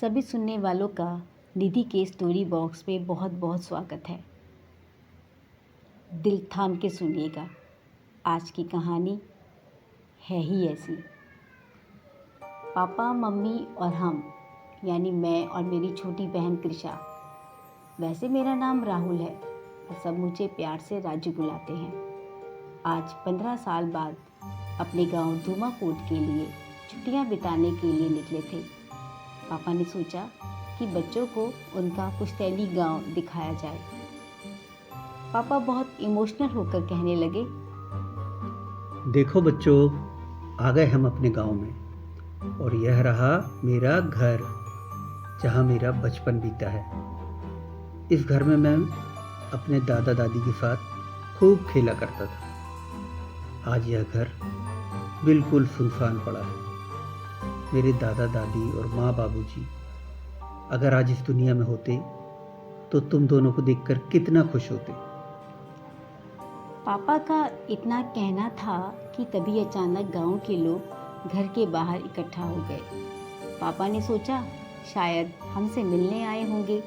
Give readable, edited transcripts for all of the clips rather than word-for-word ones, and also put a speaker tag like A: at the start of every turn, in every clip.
A: सभी सुनने वालों का निधि के स्टोरी बॉक्स में बहुत बहुत स्वागत है। दिल थाम के सुनिएगा, आज की कहानी है ही ऐसी। पापा, मम्मी और हम, यानी मैं और मेरी छोटी बहन कृषा। वैसे मेरा नाम राहुल है और सब मुझे प्यार से राजू बुलाते हैं। आज 15 साल बाद अपने गांव धूमाकोट के लिए छुट्टियां बिताने के लिए निकले थे। पापा ने सोचा कि बच्चों को उनका पुश्तैनी गांव दिखाया जाए। पापा बहुत इमोशनल होकर कहने लगे,
B: देखो बच्चों, आ गए हम अपने गांव में और यह रहा मेरा घर, जहां मेरा बचपन बीता है। इस घर में मैं अपने दादा दादी के साथ खूब खेला करता था। आज यह घर बिल्कुल सुनसान पड़ा है। मेरे दादा दादी और माँ बाबूजी अगर आज इस दुनिया में होते तो तुम दोनों को देखकर कितना खुश होते।
A: पापा का इतना कहना था कि तभी अचानक गांव के लोग घर के बाहर इकट्ठा हो गए। पापा ने सोचा शायद हमसे मिलने आए होंगे,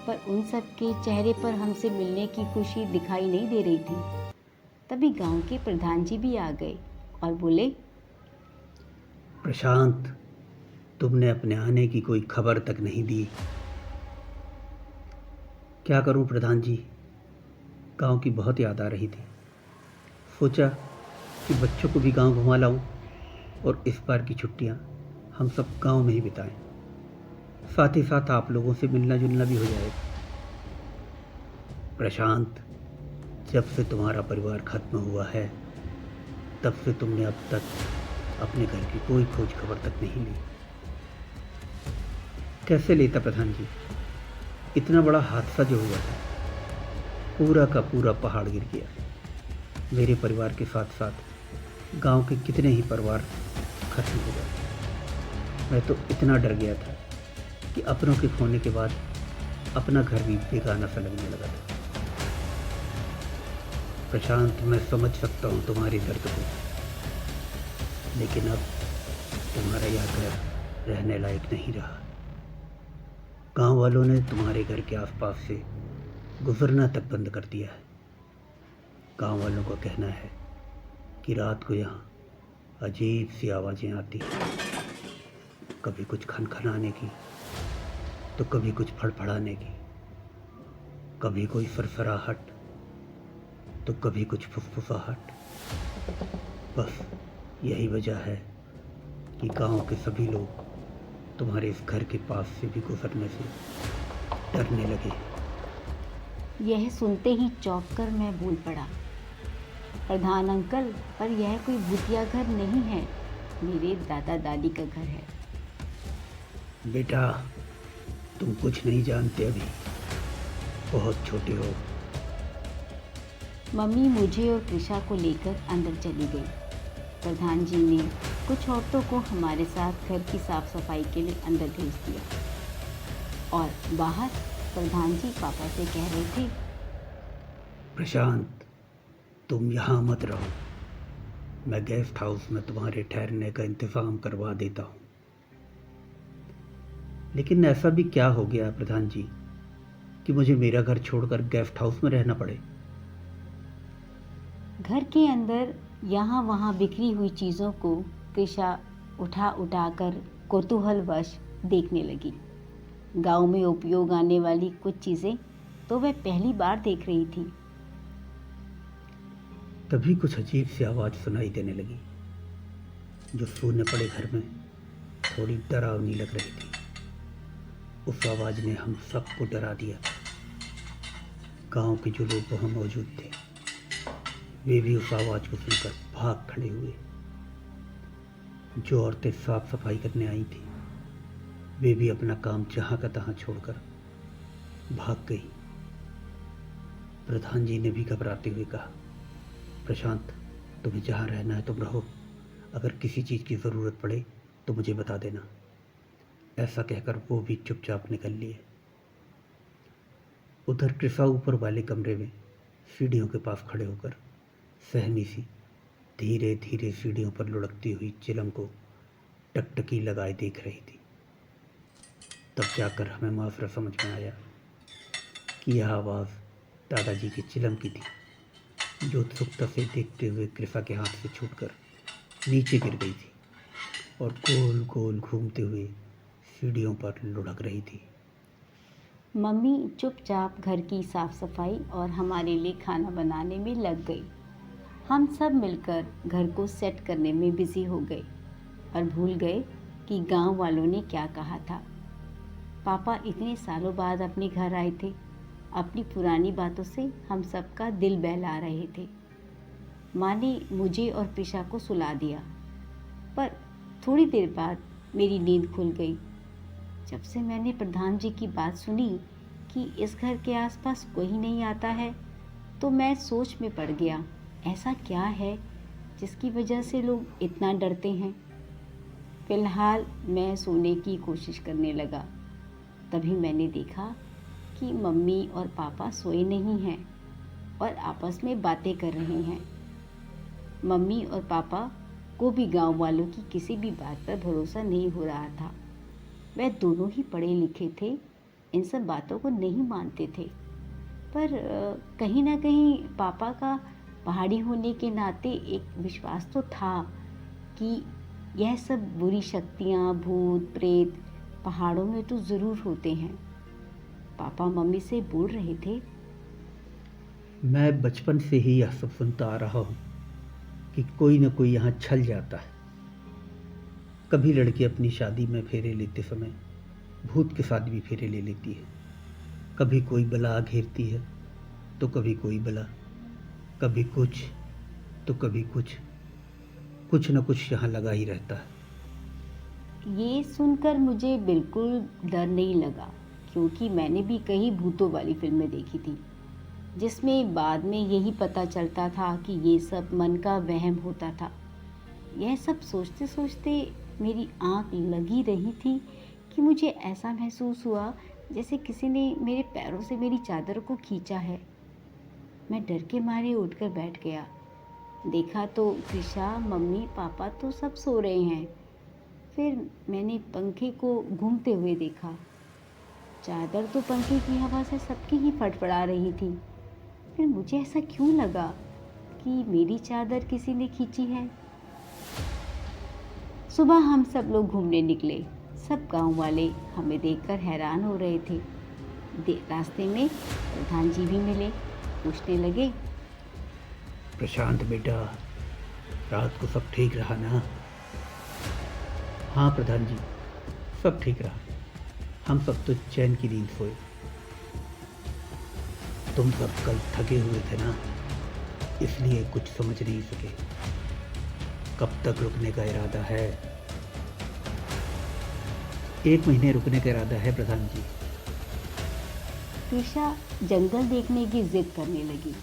A: पर उन सब के चेहरे पर हमसे मिलने की खुशी दिखाई नहीं दे रही थी। तभी गांव के प्रधान जी भी आ गए और बोले,
B: प्रशांत, तुमने अपने आने की कोई खबर तक नहीं दी। क्या करूं प्रधान जी, गांव की बहुत याद आ रही थी। सोचा कि बच्चों को भी गांव घुमा लाऊं और इस बार की छुट्टियां हम सब गांव में ही बिताएं। साथ ही साथ आप लोगों से मिलना जुलना भी हो जाएगा। प्रशांत, जब से तुम्हारा परिवार खत्म हुआ है तब से तुमने अब तक अपने घर की कोई खोज खबर तक नहीं ली। कैसे लेता प्रधान जी? इतना बड़ा हादसा जो हुआ था, पूरा का पूरा पहाड़ गिर गया। मेरे परिवार के साथ साथ गांव के कितने ही परिवार खत्म हो गए। मैं तो इतना डर गया था कि अपनों के खोने के बाद अपना घर भी बेगाना सा लगने लगा था। प्रशांत, मैं समझ सकता हूँ तुम्हारी दर्द को, लेकिन अब तुम्हारा यह घर रहने लायक नहीं रहा। गांव वालों ने तुम्हारे घर के आसपास से गुजरना तक बंद कर दिया है। गांव वालों का कहना है कि रात को यहाँ अजीब सी आवाज़ें आती हैं, कभी कुछ खनखनाने की तो कभी कुछ फड़फड़ाने की, कभी कोई सरसराहट तो कभी कुछ फुसफुसाहट। बस यही वजह है कि गांव के सभी लोग तुम्हारे इस घर के पास से भी गुजरने से डरने लगे।
A: यह सुनते ही चौंक कर मैं बोल पड़ा, प्रधान अंकल, पर यह कोई भूतिया घर नहीं है, मेरे दादा दादी का घर है।
B: बेटा, तुम कुछ नहीं जानते, अभी बहुत छोटे हो।
A: मम्मी मुझे और कृषा को लेकर अंदर चली गई। प्रधान जी ने कुछ औरतों को हमारे साथ घर की साफ सफाई के लिए अंदर भेज दिया और बाहर प्रधान जी पापा से कह रहे थे,
B: प्रशांत, तुम यहाँ मत रहो, मैं गेस्ट हाउस में तुम्हारे ठहरने का इंतज़ाम करवा देता हूँ। लेकिन ऐसा भी क्या हो गया प्रधान जी कि मुझे मेरा घर छोड़कर गेस्ट हाउस में रहना पड़े?
A: घर के अंदर यहाँ वहाँ बिखरी हुई चीज़ों को कृषा उठा उठाकर कौतूहलवश देखने लगी। गांव में उपयोग आने वाली कुछ चीज़ें तो वह पहली बार देख रही थी।
B: तभी कुछ अजीब सी आवाज़ सुनाई देने लगी, जो सूने पड़े घर में थोड़ी डरावनी लग रही थी। उस आवाज़ ने हम सबको डरा दिया। गांव के जो लोग वहाँ मौजूद थे वे भी उस आवाज़ को सुनकर भाग खड़े हुए। जो औरतें साफ सफाई करने आई थी वे भी अपना काम जहाँ का तहाँ छोड़कर भाग गई। प्रधान जी ने भी घबराते हुए कहा, प्रशांत, तुम्हें जहाँ रहना है तुम रहो, अगर किसी चीज़ की ज़रूरत पड़े तो मुझे बता देना। ऐसा कहकर वो भी चुपचाप निकल लिए। उधर कृषा ऊपर वाले कमरे में सीढ़ियों के पास खड़े होकर सहमी सी धीरे धीरे सीढ़ियों पर लुढ़कती हुई चिलम को टकटकी लगाए देख रही थी। तब जाकर हमें मुआवरा समझ में आया कि यह आवाज़ दादाजी की चिलम की थी, जो उत्सुकता से देखते हुए कृपा के हाथ से छूटकर नीचे गिर गई थी और गोल गोल घूमते हुए सीढ़ियों पर लुढ़क रही थी।
A: मम्मी चुपचाप घर की साफ सफाई और हमारे लिए खाना बनाने में लग गई। हम सब मिलकर घर को सेट करने में बिजी हो गए और भूल गए कि गांव वालों ने क्या कहा था। पापा इतने सालों बाद अपने घर आए थे। अपनी पुरानी बातों से हम सबका दिल बहला रहे थे। माँ ने मुझे और प्रिशा को सुला दिया, पर थोड़ी देर बाद मेरी नींद खुल गई। जब से मैंने प्रधान जी की बात सुनी कि इस घर के आसपास कोई नहीं आता है, तो मैं सोच में पड़ गया, ऐसा क्या है जिसकी वजह से लोग इतना डरते हैं। फिलहाल मैं सोने की कोशिश करने लगा। तभी मैंने देखा कि मम्मी और पापा सोए नहीं हैं और आपस में बातें कर रहे हैं। मम्मी और पापा को भी गांव वालों की किसी भी बात पर भरोसा नहीं हो रहा था। वह दोनों ही पढ़े लिखे थे, इन सब बातों को नहीं मानते थे, पर कहीं ना कहीं पापा का पहाड़ी होने के नाते एक विश्वास तो था कि यह सब बुरी शक्तियाँ, भूत प्रेत पहाड़ों में तो ज़रूर होते हैं। पापा मम्मी से बोल रहे थे,
B: मैं बचपन से ही यह सब सुनता आ रहा हूँ कि कोई न कोई यहाँ छल जाता है। कभी लड़की अपनी शादी में फेरे लेते समय भूत के साथ भी फेरे ले लेती है। कभी कोई बला घेरती है तो कभी कोई बला, कभी कुछ तो कभी कुछ न कुछ यहाँ लगा ही रहता है।
A: ये सुनकर मुझे बिल्कुल डर नहीं लगा, क्योंकि मैंने भी कई भूतों वाली फिल्में देखी थी, जिसमें बाद में यही पता चलता था कि ये सब मन का वहम होता था। यह सब सोचते सोचते मेरी आँख लगी रही थी कि मुझे ऐसा महसूस हुआ जैसे किसी ने मेरे पैरों से मेरी चादर को खींचा है। मैं डर के मारे उठकर बैठ गया। देखा तो कृषा, मम्मी, पापा तो सब सो रहे हैं। फिर मैंने पंखे को घूमते हुए देखा। चादर तो पंखे की हवा से सबकी ही फड़फड़ा रही थी। फिर मुझे ऐसा क्यों लगा कि मेरी चादर किसी ने खींची है। सुबह हम सब लोग घूमने निकले। सब गांव वाले हमें देखकर हैरान हो रहे थे। रास्ते में प्रधान जी भी मिले। पूछने लगे,
B: प्रशांत बेटा, रात को सब ठीक रहा ना? हाँ प्रधान जी, सब ठीक रहा। हम सब तो चैन की नींद सोए। तुम सब कल थके हुए थे ना, इसलिए कुछ समझ नहीं सके। कब तक रुकने का इरादा है? 1 महीने रुकने का इरादा है प्रधान जी।
A: कृषा जंगल देखने की जिद करने लगी।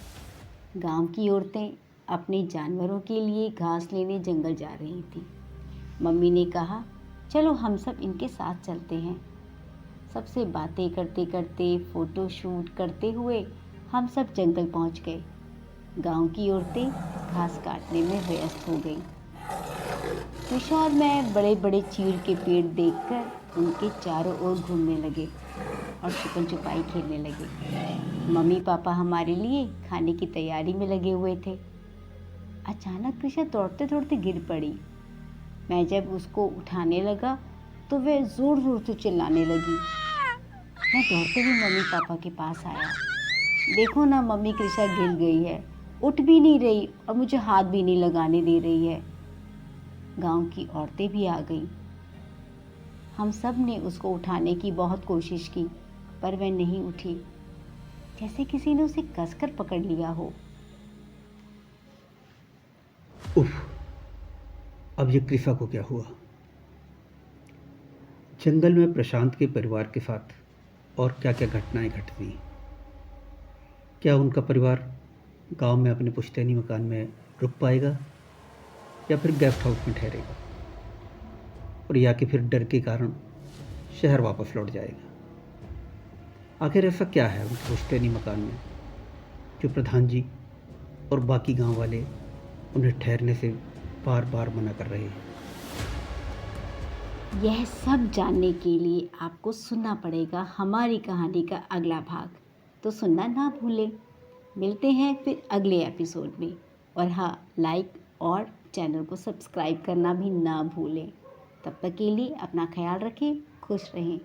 A: गांव की औरतें अपने जानवरों के लिए घास लेने जंगल जा रही थी। मम्मी ने कहा, चलो हम सब इनके साथ चलते हैं। सबसे बातें करते करते, फोटो शूट करते हुए हम सब जंगल पहुंच गए। गांव की औरतें घास काटने में व्यस्त हो गईं। कृषा और मैं बड़े बड़े चीड़ के पेड़ देखकर उनके चारों ओर घूमने लगे और छुपन छुपाई खेलने लगे। मम्मी पापा हमारे लिए खाने की तैयारी में लगे हुए थे। अचानक कृषा दौड़ते दौड़ते गिर पड़ी। मैं जब उसको उठाने लगा तो वह जोर जोर से चिल्लाने लगी। मैं दौड़ते हुए मम्मी पापा के पास आया। देखो ना मम्मी, कृषा गिर गई है, उठ भी नहीं रही और मुझे हाथ भी नहीं लगाने दे रही है। गांव की औरतें भी आ गईं। हम सब ने उसको उठाने की बहुत कोशिश की, पर वह नहीं उठी, जैसे किसी ने उसे कसकर पकड़ लिया हो।
B: उफ, अब ये कृषा को क्या हुआ? जंगल में प्रशांत के परिवार के साथ और क्या क्या घटनाएं घटती? क्या उनका परिवार गांव में अपने पुश्तैनी मकान में रुक पाएगा या फिर गेस्ट हाउस में ठहरेगा, और या कि फिर डर के कारण शहर वापस लौट जाएगा? आखिर ऐसा क्या है उनके पुश्तैनी मकान में जो प्रधान जी और बाकी गांव वाले उन्हें ठहरने से बार बार मना कर रहे हैं?
A: यह सब जानने के लिए आपको सुनना पड़ेगा हमारी कहानी का अगला भाग। तो सुनना ना भूलें। मिलते हैं फिर अगले एपिसोड में। और हाँ, लाइक और चैनल को सब्सक्राइब करना भी ना भूलें। तब तक के लिए अपना ख्याल रखें, खुश रहें।